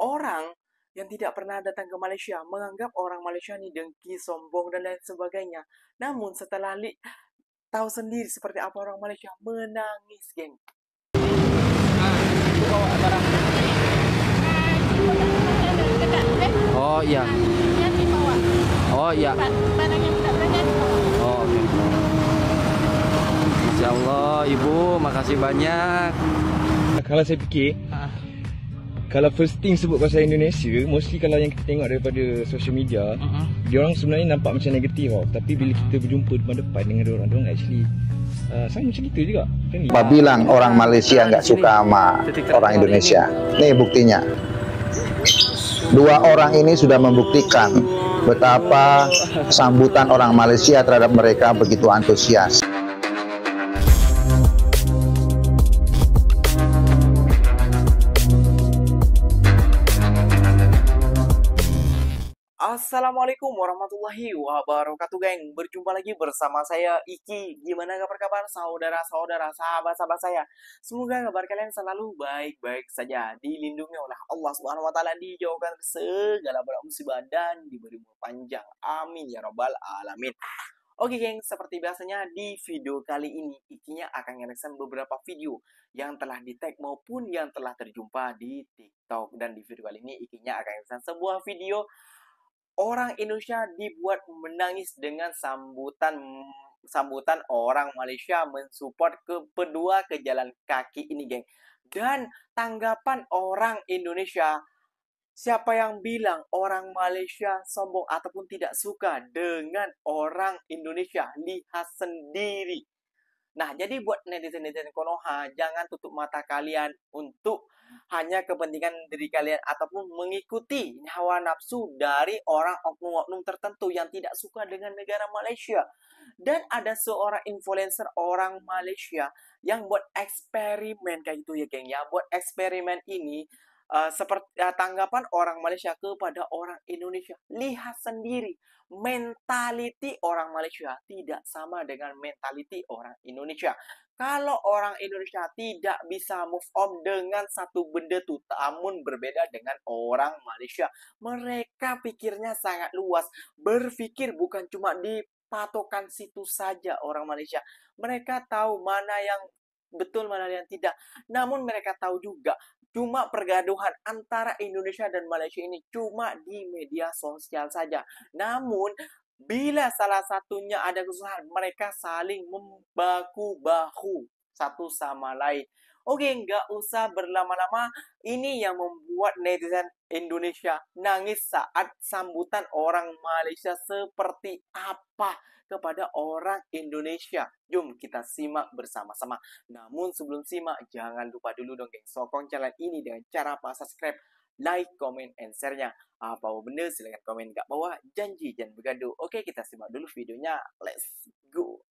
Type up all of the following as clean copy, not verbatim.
orang yang tidak pernah datang ke Malaysia menganggap orang Malaysia ini dengki, sombong, dan lain sebagainya. Namun setelah tahu sendiri seperti apa orang Malaysia, menangis, geng. Oh iya. Oh iya. Oh, oke. Masya Allah, Ibu, makasih banyak. Kalau saya fikir, kalau first thing sebut pasal Indonesia, mostly kalau yang kita tengok daripada social media, dia orang sebenarnya nampak macam negatif tau. Tapi bila kita berjumpa depan-depan dengan dia orang actually sama macam kita juga. Apa bilang orang Malaysia nggak suka sama orang Indonesia? Nih buktinya. Dua orang ini sudah membuktikan betapa sambutan orang Malaysia terhadap mereka begitu antusias. Assalamualaikum warahmatullahi wabarakatuh, geng. Berjumpa lagi bersama saya Iki. Gimana kabar saudara-saudara, sahabat-sahabat saya? Semoga kabar kalian selalu baik-baik saja, dilindungi oleh Allah Subhanahu wa taala, dijauhkan segala bala musibah dan diberi umur panjang. Amin ya rabbal alamin. Oke, geng, seperti biasanya di video kali ini Ikinya akan nge-reaction beberapa video yang telah di-tag maupun yang telah terjumpa di TikTok. Dan di video kali ini Ikinya akan nge-reaction sebuah video orang Indonesia dibuat menangis dengan sambutan orang Malaysia mensupport kedua jalan kaki ini, geng. Dan tanggapan orang Indonesia, siapa yang bilang orang Malaysia sombong ataupun tidak suka dengan orang Indonesia? Lihat sendiri. Nah, jadi buat netizen-netizen Konoha, jangan tutup mata kalian untuk hanya kepentingan diri kalian ataupun mengikuti hawa nafsu dari orang oknum-oknum tertentu yang tidak suka dengan negara Malaysia. Dan ada seorang influencer orang Malaysia yang buat eksperimen kayak gitu ya, geng ya. Buat eksperimen ini seperti tanggapan orang Malaysia kepada orang Indonesia. Lihat sendiri, mentality orang Malaysia tidak sama dengan mentality orang Indonesia. Kalau orang Indonesia tidak bisa move on dengan satu benda tuh, namun berbeda dengan orang Malaysia. Mereka pikirnya sangat luas, berpikir bukan cuma di patokan situ saja orang Malaysia. Mereka tahu mana yang betul, mana yang tidak. Namun mereka tahu juga cuma pergaduhan antara Indonesia dan Malaysia ini cuma di media sosial saja. Namun bila salah satunya ada kesalahan, mereka saling membaku-baku satu sama lain. Oke, nggak usah berlama-lama. Ini yang membuat netizen Indonesia nangis saat sambutan orang Malaysia seperti apa kepada orang Indonesia. Jom kita simak bersama-sama. Namun sebelum simak, jangan lupa dulu dong, geng, sokong channel ini dengan cara subscribe, like, comment, and share-nya. Apa benda silahkan komen di bawah. Janji jangan bergaduh. Oke, kita simak dulu videonya. Let's go.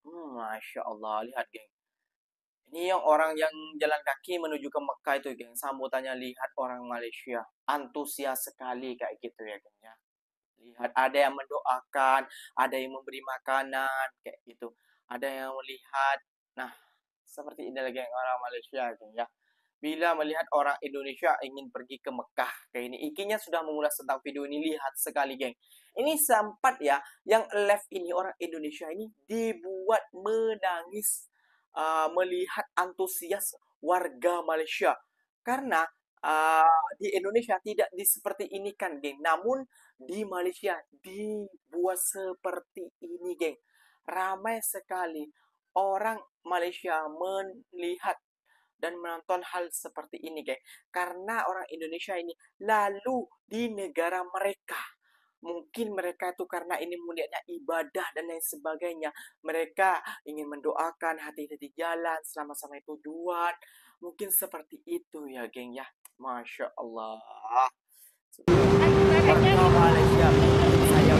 Masya Allah, lihat, geng. Ini yang orang yang jalan kaki menuju ke Mekah itu, geng. Sambutannya, lihat orang Malaysia antusias sekali kayak gitu ya, geng ya. Lihat, ada yang mendoakan, ada yang memberi makanan kayak gitu, ada yang melihat. Nah, seperti ini lagi orang Malaysia, geng ya. Bila melihat orang Indonesia ingin pergi ke Mekah kayak ini, Ikinya sudah mengulas tentang video ini. Lihat sekali, geng. Ini sempat ya, yang live ini orang Indonesia ini dibuat menangis melihat antusias warga Malaysia. Karena di Indonesia tidak seperti ini kan, geng. Namun di Malaysia dibuat seperti ini, geng. Ramai sekali orang Malaysia melihat dan menonton hal seperti ini, geng. Karena orang Indonesia ini lalu di negara mereka. Mungkin mereka itu karena ini melihatnya ibadah dan lain sebagainya. Mereka ingin mendoakan hati-hati jalan selama sampai tujuan. Mungkin seperti itu ya, geng ya. Masya Allah. Malaysia, saya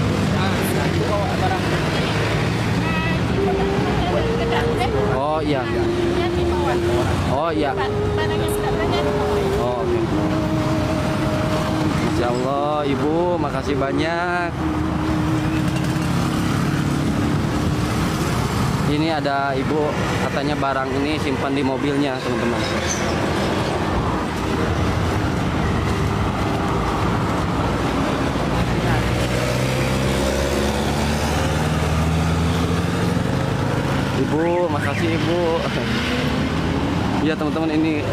Oh iya. Oh iya. Oh, oke. Masya Allah, Ibu, makasih banyak. Ini ada Ibu, katanya barang ini simpan di mobilnya, teman-teman. makasih Ibu. Iya teman-teman, ini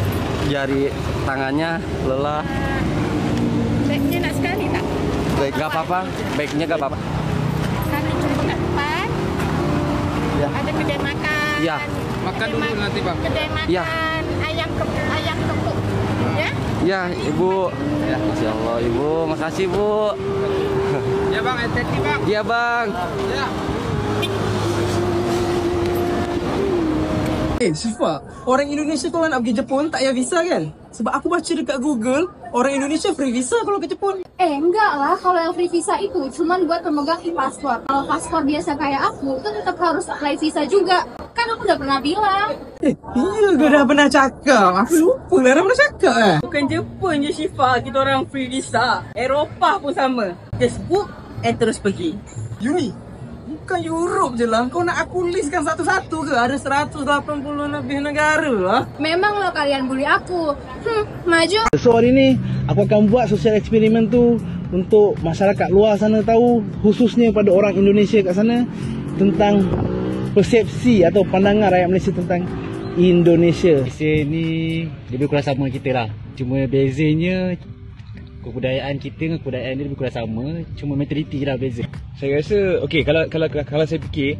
jari tangannya lelah. Baiknya nak sekali tak? Baik, nggak apa-apa. Baiknya nggak apa-apa. Kami jumpa kat depan. Ya. Ada kedai makan. Ya. Makan dulu nanti bang. Kedai makan Ya. ayam kepuk. Ya? Ya Ibu. Ya, Masya Allah Ibu, makasih Bu. Ya bang, hati-hati bang. Iya Bang. Ya. Syifa, orang Indonesia kalau nak pergi Jepun tak payah visa kan? Sebab aku baca dekat Google, orang Indonesia free visa kalau ke Jepun. Enggak lah, kalau yang free visa itu cuman buat pemegang e-paspor. Kalau paspor biasa kayak aku, itu tetap harus apply visa juga. Kan aku udah pernah bilang. Iya, gue dah pernah cakap. Aku lupa lah dah pernah cakap Bukan Jepun je Syifa, kita orang free visa. Eropah pun sama. Just book and terus pergi. Uni? Bukan Europe je lah. Kau nak aku listkan satu-satu ke? Ada 180 lebih negara lah. Memanglah kalian bully aku. Maju. So hari ni aku akan buat sosial eksperimen tu untuk masyarakat luar sana tahu, khususnya pada orang Indonesia kat sana, tentang persepsi atau pandangan rakyat Malaysia tentang Indonesia. Malaysia ni lebih kurang sama kita lah. Cuma bezanya kebudayaan kita dengan kebudayaan dia lebih kurang sama. Cuma mentaliti lah beza. Saya rasa okey, kalau saya fikir,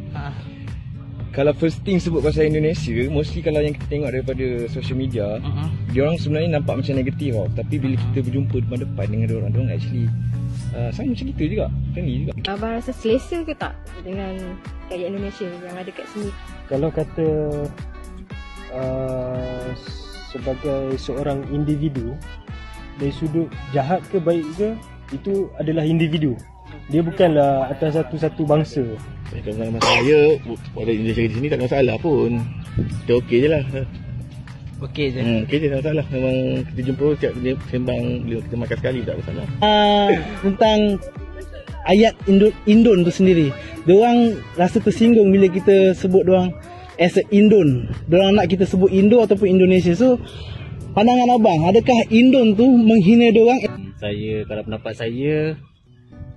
kalau first thing sebut pasal Indonesia, mostly kalau yang kita tengok daripada social media, dia orang sebenarnya nampak macam negatif tau. Tapi bila kita berjumpa depan depan dengan dia orang actually sama macam kita juga, friendly juga. Abang rasa selesa ke tak dengan rakyat Indonesia yang ada kat sini? Kalau kata sebagai seorang individu, dari sudut jahat ke baik ke, itu adalah individu. Dia bukanlah atas satu-satu bangsa. Kalau saya, orang Indonesia di sini tak ada masalah pun. Kita okey je lah. Okey je. Okey je, tak ada masalah. Memang kita jumpa setiap dia sembang, bila kita makan sekali tak ada masalah. Tentang ayat Indon tu sendiri, diorang rasa tersinggung bila kita sebut diorang as a Indon. Diorang nak kita sebut Indo ataupun Indonesia. So pandangan abang, adakah Indon tu menghina diorang? Saya, kalau pendapat saya,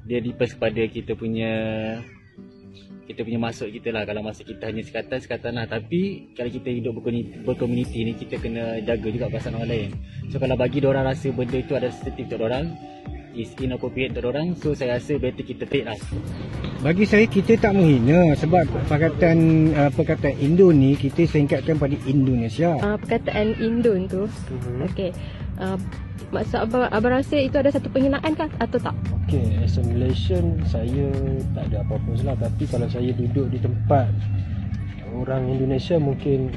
dia depends kepada kita punya masuk kita lah. Kalau masuk kita hanya sekatan lah. Tapi kalau kita hidup berkomuniti ni, kita kena jaga juga perasaan orang lain. So kalau bagi diorang rasa benda itu ada sensitif untuk diorang, is inappropriate untuk diorang, so saya rasa better kita take lah. Bagi saya, kita tak menghina. Sebab perkataan Indo ni kita singkatkan pada Indonesia. Perkataan Indon tu, okey. Maksud abang rasa itu ada satu penghinaan kah atau tak? Okay, as a Malaysian, saya tak ada apa-apa salah. Tapi kalau saya duduk di tempat orang Indonesia, mungkin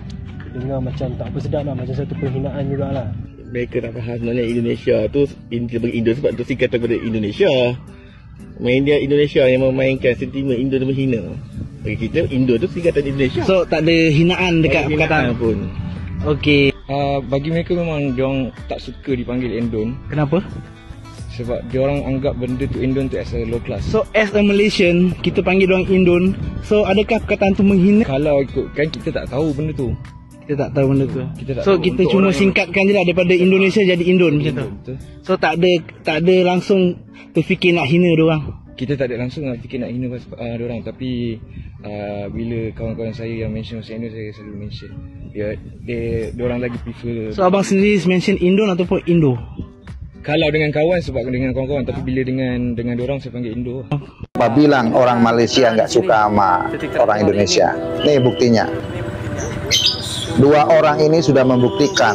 dengar macam tak apa sedap lah. Macam satu penghinaan jugalah. Mereka tak faham sebenarnya Indonesia tu, kita bagi Indo sebab tu singkatan daripada Indonesia. Media Indonesia yang memainkan sentimen Indo dan menghina. Bagi kita, Indo tu singkatan Indonesia. So tak ada hinaan dekat perkataan pun. Okey. Bagi mereka memang diorang tak suka dipanggil Indon. Kenapa? Sebab diorang anggap benda tu Indon tu as a low class. So as a Malaysian, kita panggil diorang Indon. So adakah perkataan tu menghina? Kalau ikutkan, kita tak tahu benda tu. Kita tak tahu benda tu. Kita tak so tahu. kita Untuk cuma orang singkatkan je lah daripada Indonesia jadi Indon macam tu. Betul. So tak ada langsung terfikir nak hina diorang. Kita tak ada langsung nak fikir nak hina diorang. Tapi bila kawan-kawan saya yang mention pasal Indo, saya selalu mention diorang lagi prefer. So abang sendiri mention Indon ataupun Indo? Kalau dengan kawan, sebab dengan kawan-kawan. Tapi bila dengan diorang, saya panggil Indo. Apa bilang orang Malaysia nggak suka sama orang Indonesia? Nih buktinya. Dua orang ini sudah membuktikan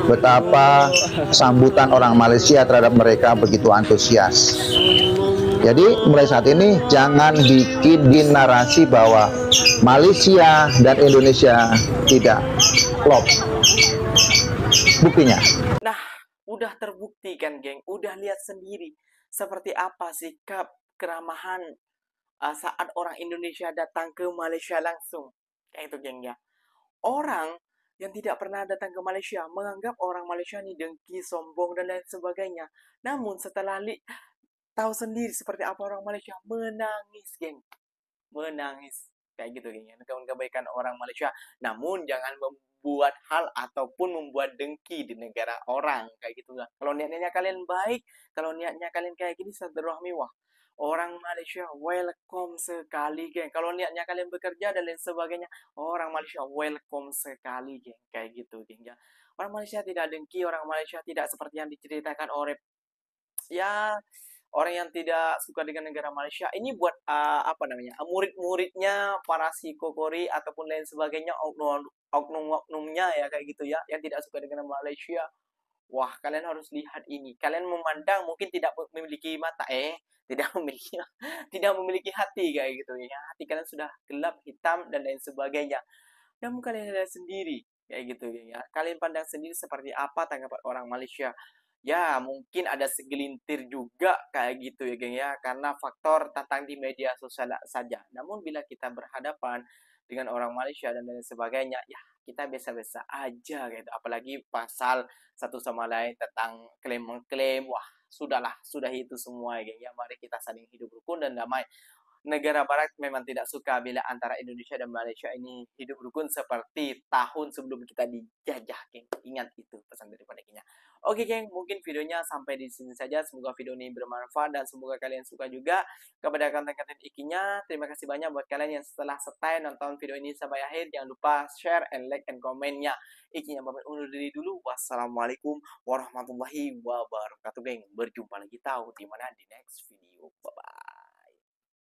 betapa sambutan orang Malaysia terhadap mereka begitu antusias. Jadi mulai saat ini jangan bikin narasi bahwa Malaysia dan Indonesia tidak klop. Buktinya. Nah, udah terbukti kan, geng. Udah lihat sendiri seperti apa sikap keramahan saat orang Indonesia datang ke Malaysia langsung. Kayak itu, geng, ya. Orang yang tidak pernah datang ke Malaysia menganggap orang Malaysia ni dengki, sombong, dan lain sebagainya. Namun setelah tahu sendiri seperti apa orang Malaysia, menangis, geng. Menangis. Kayak gitu, geng. Kebaikan orang Malaysia. Namun jangan membuat hal ataupun membuat dengki di negara orang. Kayak gitu lah. Kalau niatnya kalian baik, kalau niatnya kalian kayak gini, silaturahmi, wah, Orang Malaysia welcome sekali, geng. Kalau niatnya kalian bekerja dan lain sebagainya, orang Malaysia welcome sekali, geng. Kayak gitu, geng ya. Orang Malaysia tidak dengki, orang Malaysia tidak seperti yang diceritakan oleh ya orang yang tidak suka dengan negara Malaysia. Ini buat apa namanya, murid-muridnya para psikokori ataupun lain sebagainya, oknum-oknumnya ya kayak gitu ya, yang tidak suka dengan Malaysia. Wah, kalian harus lihat ini. Kalian memandang mungkin tidak memiliki mata, tidak memiliki tidak memiliki hati kayak gitu ya. Hati kalian sudah gelap, hitam dan lain sebagainya. Namun kalian lihat sendiri kayak gitu ya. Kalian pandang sendiri seperti apa tanggapan orang Malaysia. Ya, mungkin ada segelintir juga kayak gitu ya, geng ya, karena faktor tentang di media sosial saja. Namun bila kita berhadapan dengan orang Malaysia dan lain sebagainya, ya kita biasa-biasa aja gitu. Apalagi pasal satu sama lain tentang klaim-mengklaim, wah sudahlah, sudah itu semua ya, geng ya. Mari kita saling hidup rukun dan damai. Negara barat memang tidak suka bila antara Indonesia dan Malaysia ini hidup rukun seperti tahun sebelum kita dijajah, geng. Ingat itu pesan daripada Kinya. Oke, geng, mungkin videonya sampai di sini saja. Semoga video ini bermanfaat dan semoga kalian suka juga kepada konten-konten Ikinya. Terima kasih banyak buat kalian yang setelah stay nonton video ini sampai akhir. Jangan lupa share and like and komennya. Ikinya pamit undur diri dulu. Wassalamualaikum warahmatullahi wabarakatuh, geng. Berjumpa lagi tahu di mana di next video. Bye bye.